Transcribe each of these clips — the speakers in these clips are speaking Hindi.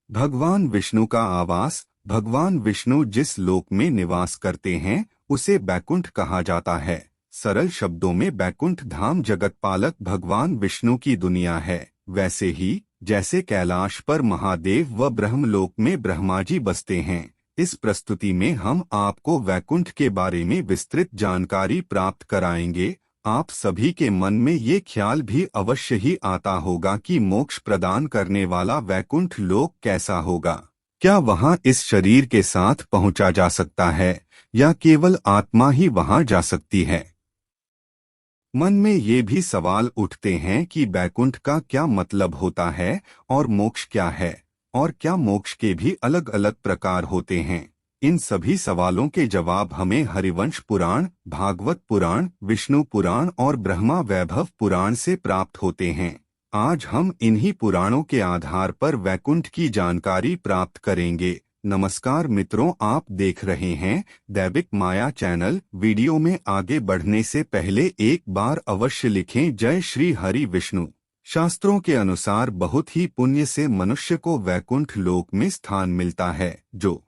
भगवान विष्णु का आवास। भगवान विष्णु जिस लोक में निवास करते हैं उसे बैकुंठ कहा जाता है। सरल शब्दों में बैकुंठ धाम जगतपालक भगवान विष्णु की दुनिया है। वैसे ही जैसे कैलाश पर महादेव व ब्रह्मलोक में ब्रह्मा जी बसते हैं, इस प्रस्तुति में हम आपको वैकुंठ के बारे में विस्तृत जानकारी प्राप्त कराएंगे। आप सभी के मन में ये ख्याल भी अवश्य ही आता होगा कि मोक्ष प्रदान करने वाला वैकुंठ लोक कैसा होगा। क्या वहां इस शरीर के साथ पहुंचा जा सकता है या केवल आत्मा ही वहां जा सकती है? मन में ये भी सवाल उठते हैं कि वैकुंठ का क्या मतलब होता है और मोक्ष क्या है, और क्या मोक्ष के भी अलग अलग प्रकार होते हैं। इन सभी सवालों के जवाब हमें हरिवंश पुराण, भागवत पुराण, विष्णु पुराण और ब्रह्मा वैभव पुराण से प्राप्त होते हैं। आज हम इन्हीं पुराणों के आधार पर वैकुंठ की जानकारी प्राप्त करेंगे। नमस्कार मित्रों, आप देख रहे हैं दैविक माया चैनल। वीडियो में आगे बढ़ने से पहले एक बार अवश्य लिखें जय श्री हरि विष्णु। शास्त्रों के अनुसार बहुत ही पुण्य से मनुष्य को वैकुंठ लोक में स्थान मिलता है। जो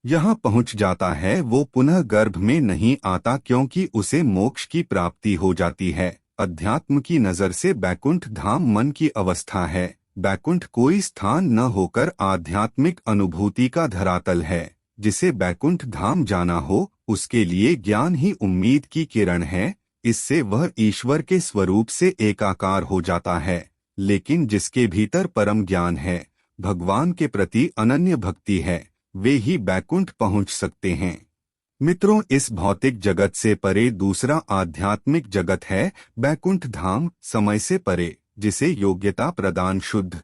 यहाँ पहुँच जाता है वो पुनः गर्भ में नहीं आता, क्योंकि उसे मोक्ष की प्राप्ति हो जाती है। अध्यात्म की नजर से बैकुंठ धाम मन की अवस्था है। बैकुंठ कोई स्थान न होकर आध्यात्मिक अनुभूति का धरातल है। जिसे बैकुंठ धाम जाना हो उसके लिए ज्ञान ही उम्मीद की किरण है। इससे वह ईश्वर के स्वरूप से एकाकार हो जाता है। लेकिन जिसके भीतर परम ज्ञान है, भगवान के प्रति अनन्य भक्ति है, वे ही बैकुंठ पहुंच सकते हैं। मित्रों, इस भौतिक जगत से परे दूसरा आध्यात्मिक जगत है बैकुंठ धाम, समय से परे, जिसे योग्यता प्रदान शुद्ध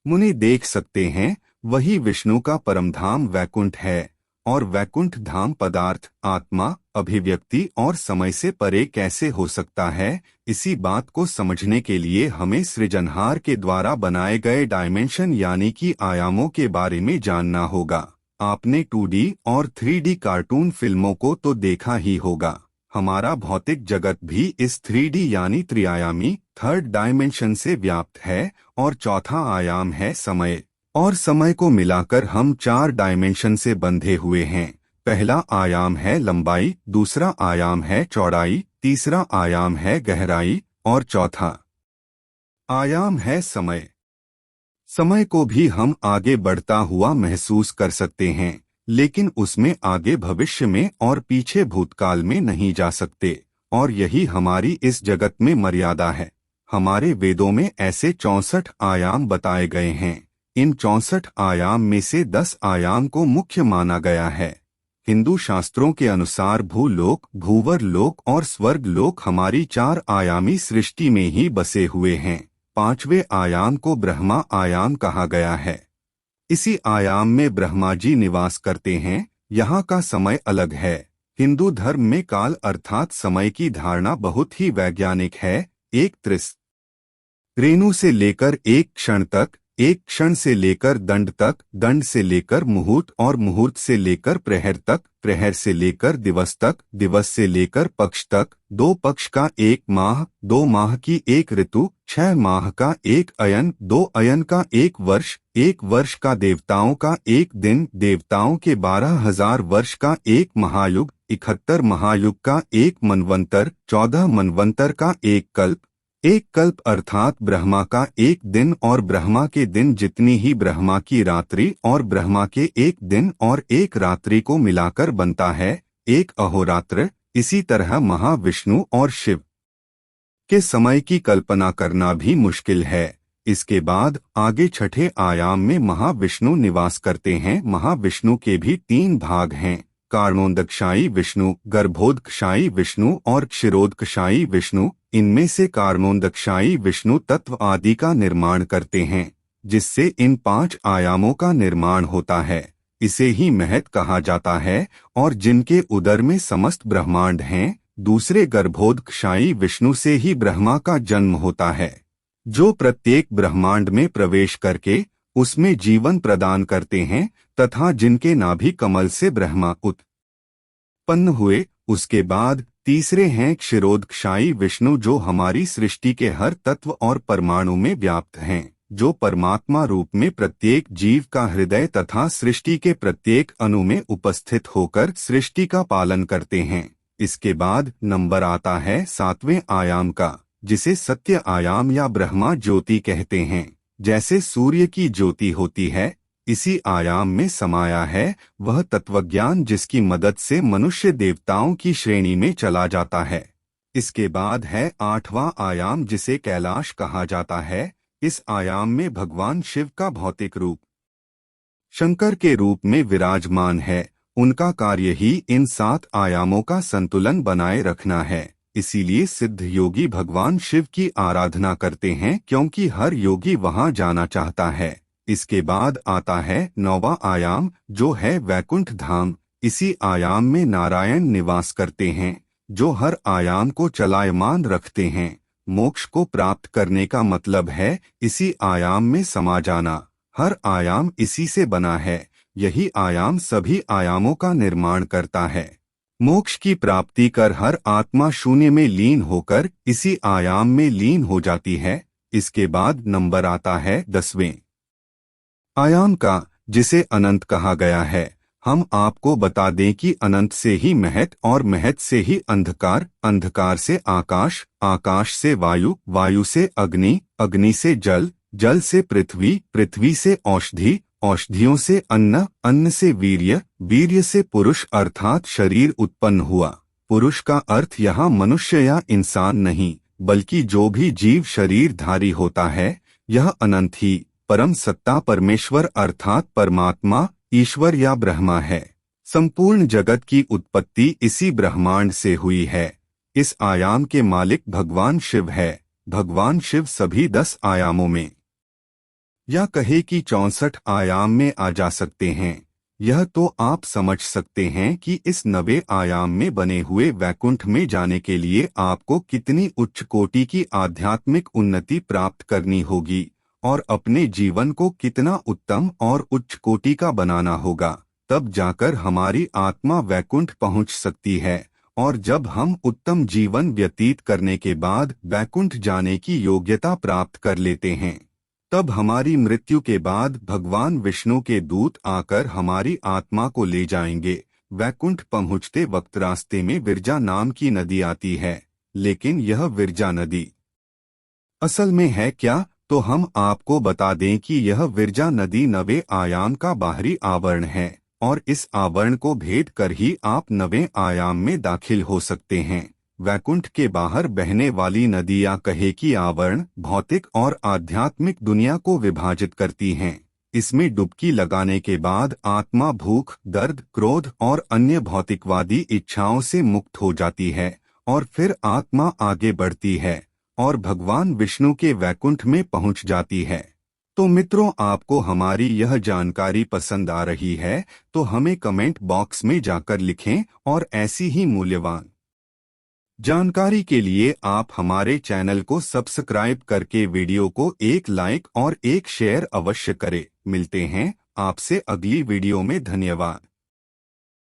मुनि देख सकते हैं। वही विष्णु का परमधाम वैकुंठ है। और वैकुंठ धाम पदार्थ, आत्मा, अभिव्यक्ति और समय से परे कैसे हो सकता है, इसी बात को समझने के लिए हमें सृजनहार के द्वारा बनाए गए डायमेंशन यानी कि आयामों के बारे में जानना होगा। आपने 2D और 3D कार्टून फिल्मों को तो देखा ही होगा। हमारा भौतिक जगत भी इस 3D यानी त्रिआयामी थर्ड डायमेंशन से व्याप्त है। और चौथा आयाम है समय। और समय को मिलाकर हम 4 डायमेंशन से बंधे हुए हैं। पहला आयाम है लंबाई, दूसरा आयाम है चौड़ाई, तीसरा आयाम है गहराई और चौथा आयाम है समय। समय को भी हम आगे बढ़ता हुआ महसूस कर सकते हैं, लेकिन उसमें आगे भविष्य में और पीछे भूतकाल में नहीं जा सकते। और यही हमारी इस जगत में मर्यादा है। हमारे वेदों में ऐसे 64 आयाम बताए गए हैं। इन 64 आयाम में से 10 आयाम को मुख्य माना गया है। हिंदू शास्त्रों के अनुसार भूलोक, भूवर लोक और स्वर्ग लोक हमारी 4 आयामी सृष्टि में ही बसे हुए हैं। 5वें आयाम को ब्रह्मा आयाम कहा गया है। इसी आयाम में ब्रह्मा जी निवास करते हैं। यहाँ का समय अलग है। हिंदू धर्म में काल अर्थात समय की धारणा बहुत ही वैज्ञानिक है। एक त्रिस रेणु से लेकर एक क्षण तक, एक क्षण से लेकर दंड तक, दंड से लेकर मुहूर्त और मुहूर्त से लेकर प्रहर तक, प्रहर से लेकर दिवस तक, दिवस से लेकर पक्ष तक, 2 पक्ष का 1 माह, 2 माह की 1 ऋतु, 6 माह का 1 अयन, 2 अयन का 1 वर्ष, 1 वर्ष का देवताओं का 1 दिन, देवताओं के 12,000 वर्ष का 1 महायुग, 71 महायुग का 1 मनवंतर, 14 मनवंतर का 1 कल्प, 1 कल्प अर्थात ब्रह्मा का 1 दिन और ब्रह्मा के दिन जितनी ही ब्रह्मा की रात्रि और ब्रह्मा के 1 दिन और 1 रात्रि को मिलाकर बनता है 1 अहोरात्र। इसी तरह महाविष्णु और शिव के समय की कल्पना करना भी मुश्किल है। इसके बाद आगे छठे आयाम में महाविष्णु निवास करते हैं। महाविष्णु के भी 3 भाग हैं, कारणोदकशायी विष्णु, गर्भोदकशायी विष्णु और क्षीरोदकशायी विष्णु। इनमें से कारणोदकशायी विष्णु तत्व आदि का निर्माण करते हैं, जिससे इन 5 आयामों का निर्माण होता है। इसे ही महत कहा जाता है। और जिनके उदर में समस्त ब्रह्मांड हैं, दूसरे गर्भोदकशायी विष्णु से ही ब्रह्मा का जन्म होता है, जो प्रत्येक ब्रह्मांड में प्रवेश करके उसमें जीवन प्रदान करते हैं तथा जिनके नाभि कमल से ब्रह्मा उत्पन्न हुए। उसके बाद तीसरे हैं क्षीरोदकशायी विष्णु, जो हमारी सृष्टि के हर तत्व और परमाणु में व्याप्त हैं, जो परमात्मा रूप में प्रत्येक जीव का हृदय तथा सृष्टि के प्रत्येक अणु में उपस्थित होकर सृष्टि का पालन करते हैं। इसके बाद नंबर आता है 7वें आयाम का, जिसे सत्य आयाम या ब्रह्मा ज्योति कहते हैं। जैसे सूर्य की ज्योति होती है, इसी आयाम में समाया है वह तत्वज्ञान जिसकी मदद से मनुष्य देवताओं की श्रेणी में चला जाता है। इसके बाद है 8वां आयाम, जिसे कैलाश कहा जाता है। इस आयाम में भगवान शिव का भौतिक रूप शंकर के रूप में विराजमान है। उनका कार्य ही इन 7 आयामों का संतुलन बनाए रखना है। इसीलिए सिद्ध योगी भगवान शिव की आराधना करते हैं, क्योंकि हर योगी वहां जाना चाहता है। इसके बाद आता है 9वां आयाम, जो है वैकुंठ धाम। इसी आयाम में नारायण निवास करते हैं, जो हर आयाम को चलायमान रखते हैं। मोक्ष को प्राप्त करने का मतलब है इसी आयाम में समा जाना। हर आयाम इसी से बना है। यही आयाम सभी आयामों का निर्माण करता है। मोक्ष की प्राप्ति कर हर आत्मा शून्य में लीन होकर इसी आयाम में लीन हो जाती है। इसके बाद नंबर आता है 10वें आयाम का, जिसे अनंत कहा गया है। हम आपको बता दें कि अनंत से ही महत और महत से ही अंधकार, अंधकार से आकाश, आकाश से वायु, वायु से अग्नि, अग्नि से जल, जल से पृथ्वी, पृथ्वी से औषधि, औषधियों से अन्न, अन्न से वीर्य, वीर्य से पुरुष अर्थात शरीर उत्पन्न हुआ। पुरुष का अर्थ यहाँ मनुष्य या इंसान नहीं, बल्कि जो भी जीव शरीरधारी होता है। यह अनंत ही परम सत्ता परमेश्वर अर्थात परमात्मा, ईश्वर या ब्रह्मा है। संपूर्ण जगत की उत्पत्ति इसी ब्रह्मांड से हुई है। इस आयाम के मालिक भगवान शिव है। भगवान शिव सभी 10 आयामों में या कहे कि 64 आयाम में आ जा सकते हैं। यह तो आप समझ सकते हैं कि इस 9वें आयाम में बने हुए वैकुंठ में जाने के लिए आपको कितनी उच्च कोटि की आध्यात्मिक उन्नति प्राप्त करनी होगी और अपने जीवन को कितना उत्तम और उच्च कोटि का बनाना होगा। तब जाकर हमारी आत्मा वैकुंठ पहुंच सकती है। और जब हम उत्तम जीवन व्यतीत करने के बाद वैकुंठ जाने की योग्यता प्राप्त कर लेते हैं, तब हमारी मृत्यु के बाद भगवान विष्णु के दूत आकर हमारी आत्मा को ले जाएंगे। वैकुंठ पहुंचते वक्त रास्ते में विरजा नाम की नदी आती है। लेकिन यह विरजा नदी असल में है क्या, तो हम आपको बता दें कि यह विरजा नदी 9वें आयाम का बाहरी आवरण है और इस आवरण को भेद कर ही आप 9वें आयाम में दाखिल हो सकते हैं। वैकुंठ के बाहर बहने वाली नदियां कहे कि आवरण भौतिक और आध्यात्मिक दुनिया को विभाजित करती हैं। इसमें डुबकी लगाने के बाद आत्मा भूख, दर्द, क्रोध और अन्य भौतिकवादी इच्छाओं से मुक्त हो जाती है और फिर आत्मा आगे बढ़ती है और भगवान विष्णु के वैकुंठ में पहुंच जाती है। तो मित्रों, आपको हमारी यह जानकारी पसंद आ रही है तो हमें कमेंट बॉक्स में जाकर लिखें और ऐसी ही मूल्यवान जानकारी के लिए आप हमारे चैनल को सब्सक्राइब करके वीडियो को एक लाइक और एक शेयर अवश्य करें। मिलते हैं आपसे अगली वीडियो में। धन्यवाद।